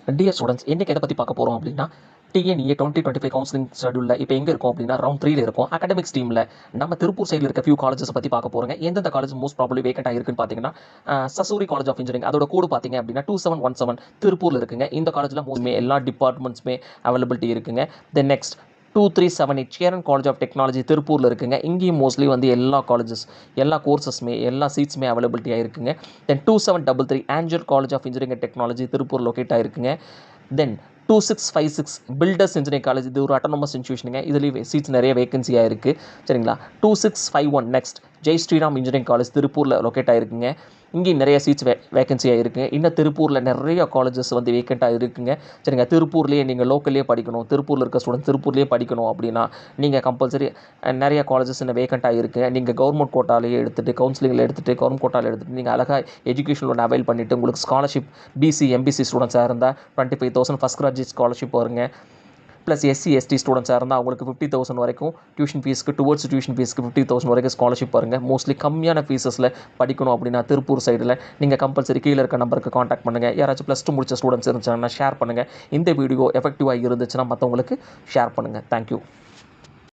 Dear students, இன்றைக்கி எதை பற்றி பார்க்க போகிறோம் அப்படின்னா, டிஎன்இஏ 2025 கவுன்சிலிங் ஷெடியூலில் இப்போ எங்கே இருக்கும் அப்படின்னா ரவுண்ட் 3ல இருக்கும். அகாடமிக்ஸ் டீமில் நம்ம திருப்பூர் சைடில் இருக்க ஃபியூ காலேஜஸ் பற்றி பார்க்க போகிறோங்க. எந்தெந்த காலேஜ் மோஸ்ட் ப்ராபப்ளி வேக்கண்டாக இருக்குன்னு பார்த்தீங்கன்னா, சசூரி காலேஜ் ஆஃப் இன்ஜினியரிங், அதோட கோடு பார்த்தீங்க அப்படின்னா 2717 திருப்பூரில் இருக்குங்க. இந்த காலேஜில் மோஸ்ட்மே எல்லா டிபார்ட்மெண்ட்ஸுமே அவைலபிலிட்டி இருக்குங்க. Then next 2378 Cheran college of technology திருப்பூரில் இருக்குங்க. இங்கேயும் மோஸ்ட்லி வந்து எல்லா காலேஜஸ், எல்லா கோர்சஸ்மே, எல்லா சீட்ஸுமே அவைலபிலிட்டியாக இருக்குங்க. Then 2733 Angel college of engineering and technology Tiruppur locate ஆகிருக்குங்க. தென் 2656 பில்டர்ஸ் இன்ஜினியரிங் காலேஜ், இது ஒரு அட்டானமஸ் இன்ஸ்டியூஷனுங்க. இதுலேயும் சீட்ஸ் நிறைய வேகன்சியாக இருக்குது. சரிங்களா. 2651 next Jai Shriram engineering college திருப்பூரில் லொக்கேட் ஆகிருக்குங்க. இங்கேயும் நிறைய சீட்ஸ் வேகன்சியாக இருக்குங்க. இன்னும் திருப்பூரில் நிறைய காலேஜஸ் வந்து வேக்கண்ட்டாக இருக்குங்க. சரிங்க. திருப்பூர்லேயே நீங்கள் லோக்கல்லே படிக்கணும், திருப்பூரில் இருக்க ஸ்டூடெண்ட் திருப்பூர்லேயே படிக்கணும் அப்படின்னா நீங்கள் கம்பல்சரி நிறைய காலேஜஸ் இன்னும் வேக்கண்ட்டாக இருக்குங்க. நீங்கள் கவர்மெண்ட் கோட்டாலேயே எடுத்துகிட்டு, கவுன்சிலிங்கில் எடுத்துகிட்டு, கவர்மெண்ட் கோட்டாவில் எடுத்துகிட்டு நீங்கள் அழகாக எஜுகேஷன் லோன் அவைல் பண்ணிவிட்டு உங்களுக்கு ஸ்காலர்ஷிப் பிசி எம்பிசி ஸ்டூடெண்ட்ஸாக இருந்தால் 25,000 ஃபஸ்ட் கிராஜுவேட் ஸ்காலர்ஷிப் வருங்க. ப்ளஸ் எஸ்சி எஸ்டி ஸ்டூடெண்ட்ஸாக இருந்தால் அவங்களுக்கு 50,000 வரைக்கும் டியூஷன் ஃபீஸ்க்கு, டுவர்ட்ஸ் டியூஷன் ஃபீஸ்க்கு 50,000 வரைக்கும் ஸ்காலர்ஷிப் வருங்க. மோஸ்ட்லி கம்மியான ஃபீஸஸில் படிக்கணும் அப்படின்னா திருப்பூர் சைடில் நீங்கள் கம்பல்சரி கீழே இருக்க நம்பருக்கு காண்டாக்ட் பண்ணுங்கள். யாராச்சும் +2 முடிச்ச ஸ்டூடெண்ட்ஸ் இருந்துச்சாங்கன்னா ஷேர் பண்ணுங்கள். இந்த வீடியோ எஃபெக்டிவாக இருந்துச்சுன்னா மற்றவங்களுக்கு ஷேர் பண்ணுங்கள். தேங்க்யூ.